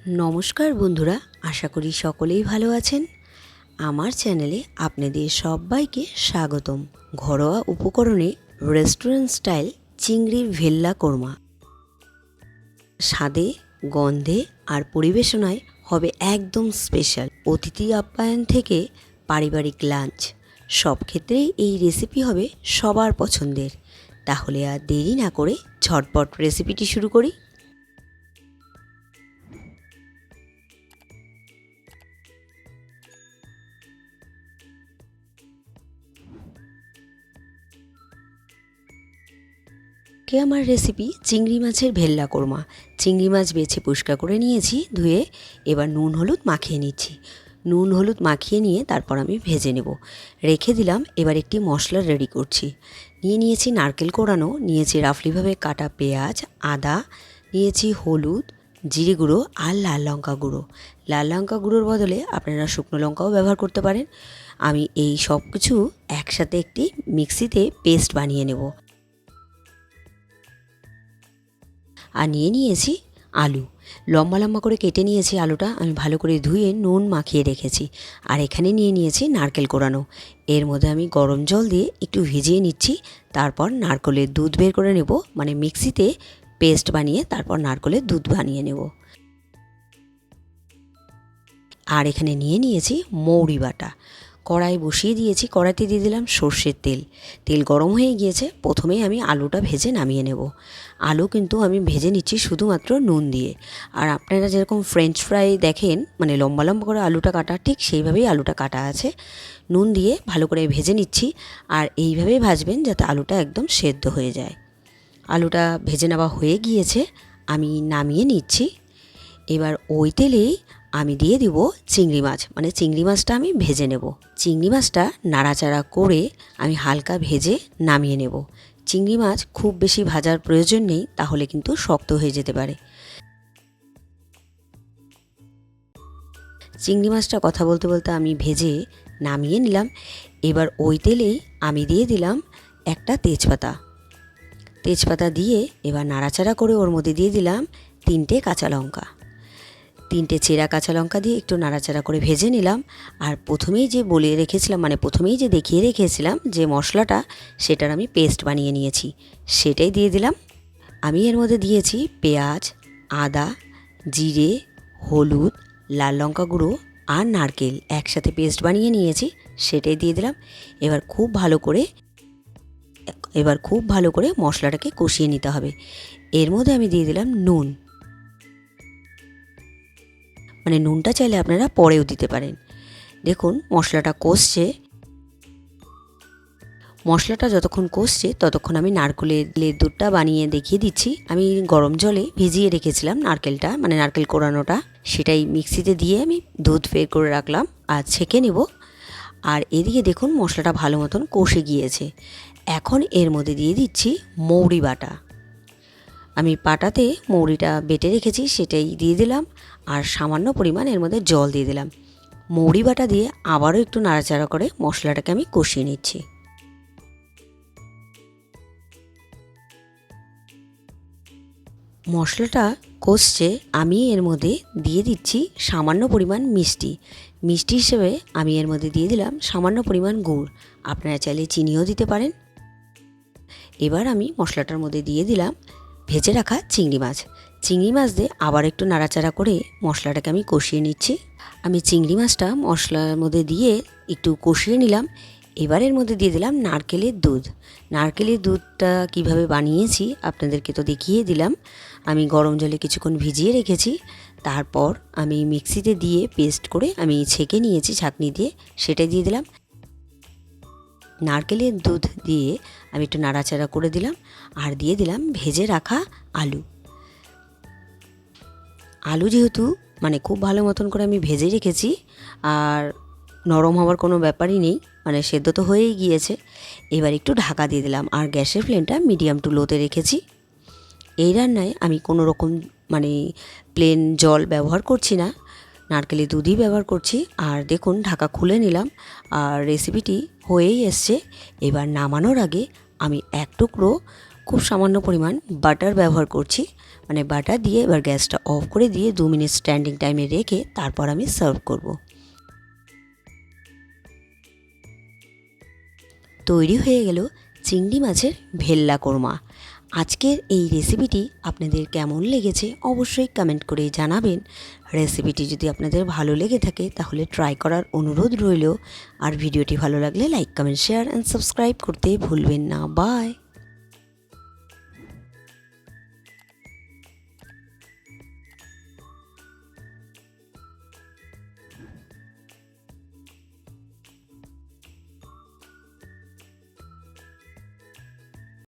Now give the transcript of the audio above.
নমস্কার বন্ধুরা, আশা করি সকলেই ভালো আছেন। আমার চ্যানেলে আপনাদের সবাইকে স্বাগতম। ঘরোয়া উপকরণে রেস্টুরেন্ট স্টাইল চিংড়ির ভেল্লা কোরমা। স্বাদে, গন্ধে আর পরিবেশনায় হবে একদম স্পেশাল। অতিথি আপ্যায়ন থেকে পারিবারিক লাঞ্চ, সব ক্ষেত্রেই এই রেসিপি হবে সবার পছন্দের। তাহলে আর দেরি না করে ঝটপট রেসিপিটি শুরু করি। আমার রেসিপি চিংড়ি মাছের ভেল্লা কোরমা। চিংড়ি মাছ বেছে পরিষ্কার করে নিয়েছি, ধুয়ে এবার নুন হলুদ মাখিয়ে নিচ্ছি। নুন হলুদ মাখিয়ে নিয়ে তারপর আমি ভেজে নেব, রেখে দিলাম। এবার একটি মশলা রেডি করছি। নিয়েছি নারকেল কোড়ানো, নিয়েছি রাফলিভাবে কাটা পেঁয়াজ, আদা, নিয়েছি হলুদ, জিরে গুঁড়ো আর লাল লঙ্কা গুঁড়ো। লাল লঙ্কা গুঁড়োর বদলে আপনারা শুকনো লঙ্কাও ব্যবহার করতে পারেন। আমি এই সব কিছু একসাথে একটি মিক্সিতে পেস্ট বানিয়ে নেব। আর নিয়েছি আলু, লম্বা লম্বা করে কেটে নিয়েছি। আলুটা আমি ভালো করে ধুয়ে নুন মাখিয়ে রেখেছি। আর এখানে নিয়েছি নারকেল কোড়ানো। এর মধ্যে আমি গরম জল দিয়ে একটু ভিজিয়ে নিচ্ছি। তারপর নারকেলের দুধ বের করে নেব, মানে মিক্সিতে পেস্ট বানিয়ে তারপর নারকেলের দুধ বানিয়ে নেব। আর এখানে নিয়েছি মৌরি বাটা। কড়াই বসিয়ে দিয়েছি, কড়াইতে দিয়ে দিলাম সর্ষের তেল। তেল গরম হয়ে গিয়েছে, প্রথমেই আমি আলুটা ভেজে নামিয়ে নেব। আলু কিন্তু আমি ভেজে নিচ্ছি শুধুমাত্র নুন দিয়ে। আর আপনারা যেরকম ফ্রেঞ্চ ফ্রাই দেখেন, মানে লম্বা লম্বা করে আলুটা কাটা, ঠিক সেইভাবেই আলুটা কাটা আছে। নুন দিয়ে ভালো করে ভেজে নিচ্ছি। আর এইভাবেই ভাজবেন যাতে আলুটা একদম সেদ্ধ হয়ে যায়। আলুটা ভেজে নেওয়া হয়ে গিয়েছে, আমি নামিয়ে নিচ্ছি। এবার ওই তেলেই আমি দিয়ে দিব চিংড়ি মাছ, মানে চিংড়ি মাছটা আমি ভেজে নেব। চিংড়ি মাছটা নাড়াচাড়া করে আমি হালকা ভেজে নামিয়ে নেব। চিংড়ি মাছ খুব বেশি ভাজার প্রয়োজন নেই, তাহলে কিন্তু শক্ত হয়ে যেতে পারে। চিংড়ি মাছটা কথা বলতে বলতে আমি ভেজে নামিয়ে নিলাম। এবার ওই তেলেই আমি দিয়ে দিলাম একটা তেজপাতা দিয়ে এবার নাড়াচাড়া করে ওর মধ্যে দিয়ে দিলাম 3টে কাঁচা লঙ্কা। 3টে চেরা কাঁচা লঙ্কা দিয়ে একটু নাড়াচাড়া করে ভেজে নিলাম। আর প্রথমেই যে বলে রেখেছিলাম, মানে প্রথমেই যে দেখিয়ে রেখেছিলাম যে মশলাটা, সেটার আমি পেস্ট বানিয়ে নিয়েছি, সেটাই দিয়ে দিলাম। আমি এর মধ্যে দিয়েছি পেঁয়াজ, আদা, জিরে, হলুদ, লাল লঙ্কা গুঁড়ো আর নারকেল একসাথে পেস্ট বানিয়ে নিয়েছি, সেটাই দিয়ে দিলাম। এবার খুব ভালো করে মশলাটাকে কষিয়ে নিতে হবে। এর মধ্যে আমি দিয়ে দিলাম নুন, মানে নুনটা চাইলে আপনারা পরেও দিতে পারেন। দেখুন মশলাটা কষছে। মশলাটা যতক্ষণ কষছে ততক্ষণ আমি নারকেলের দুধটা বানিয়ে দেখিয়ে দিচ্ছি। আমি গরম জলে ভিজিয়ে রেখেছিলাম নারকেলটা, মানে নারকেল কোড়ানোটা, সেটাই মিক্সিতে দিয়ে আমি দুধ বের করে রাখলাম আর ছেঁকে নেব। আর এদিকে দেখুন মশলাটা ভালো মতন কষে গিয়েছে। এখন এর মধ্যে দিয়ে দিচ্ছি মৌরি বাটা। আমি পাটাতে মৌরিটা বেটে রেখেছি, সেটাই দিয়ে দিলাম। আর সামান্য পরিমাণ এর মধ্যে জল দিয়ে দিলাম। মৌরি বাটা দিয়ে আবারও একটু নাড়াচাড়া করে মশলাটাকে আমি কষিয়ে নিচ্ছি। মশলাটা কষছে, আমি এর মধ্যে দিয়ে দিচ্ছি সামান্য পরিমাণ মিষ্টি হিসেবে আমি এর মধ্যে দিয়ে দিলাম সামান্য পরিমাণ গুড়। আপনারা চাইলে চিনিও দিতে পারেন। এবার আমি মশলাটার মধ্যে দিয়ে দিলাম ভেজে রাখা চিংড়ি মাছ দিয়ে আবার একটু নাড়াচাড়া করে মশলাটাকে আমি কষিয়ে নিচ্ছি। আমি চিংড়ি মাছটা মশলার মধ্যে দিয়ে একটু কষিয়ে নিলাম। এবারের মধ্যে দিয়ে দিলাম নারকেলের দুধটা কিভাবে বানিয়েছি আপনাদেরকে তো দেখিয়ে দিলাম। আমি গরম জলে কিছুক্ষণ ভিজিয়ে রেখেছি, তারপর আমি মিক্সিতে দিয়ে পেস্ট করে আমি ছেঁকে নিয়েছি ছাঁকনি দিয়ে, সেটা দিয়ে দিলাম। নারকেলের দুধ দিয়ে আমি একটু নাড়াচাড়া করে দিলাম। আর দিয়ে দিলাম ভেজে রাখা আলু যেহেতু মানে খুব ভালো মতন করে আমি ভেজে রেখেছি, আর নরম হওয়ার কোনো ব্যাপারই নেই, মানে সেদ্ধ তো হয়েই গিয়েছে। এবার একটু ঢাকা দিয়ে দিলাম আর গ্যাসের ফ্লেমটা মিডিয়াম টু লোতে রেখেছি। এই রান্নায় আমি কোনো রকম মানে প্লেন জল ব্যবহার করছি না, নারকেলের দুধই ব্যবহার করছি। আর দেখুন ঢাকা খুলে নিলাম আর রেসিপিটি হয়েই এসছে। এবার নামানোর আগে আমি এক টুকরো খুব সামান্য পরিমাণ বাটার ব্যবহার করছি। মানে বাটার দিয়ে এবার গ্যাসটা অফ করে দিয়ে 2 মিনিট স্ট্যান্ডিং টাইমে রেখে তারপর আমি সার্ভ করব। তৈরি হয়ে গেল চিংড়ি মাছের ভেল্লা কোরমা। আজকের এই রেসিপিটি আপনাদের কেমন লেগেছে অবশ্যই কমেন্ট করে জানাবেন। রেসিপিটি যদি আপনাদের ভালো লেগে থাকে তাহলে ট্রাই করার অনুরোধ রইল। আর ভিডিওটি ভালো লাগলে like, comment, share and subscribe করতে ভুলবেন না। বাই।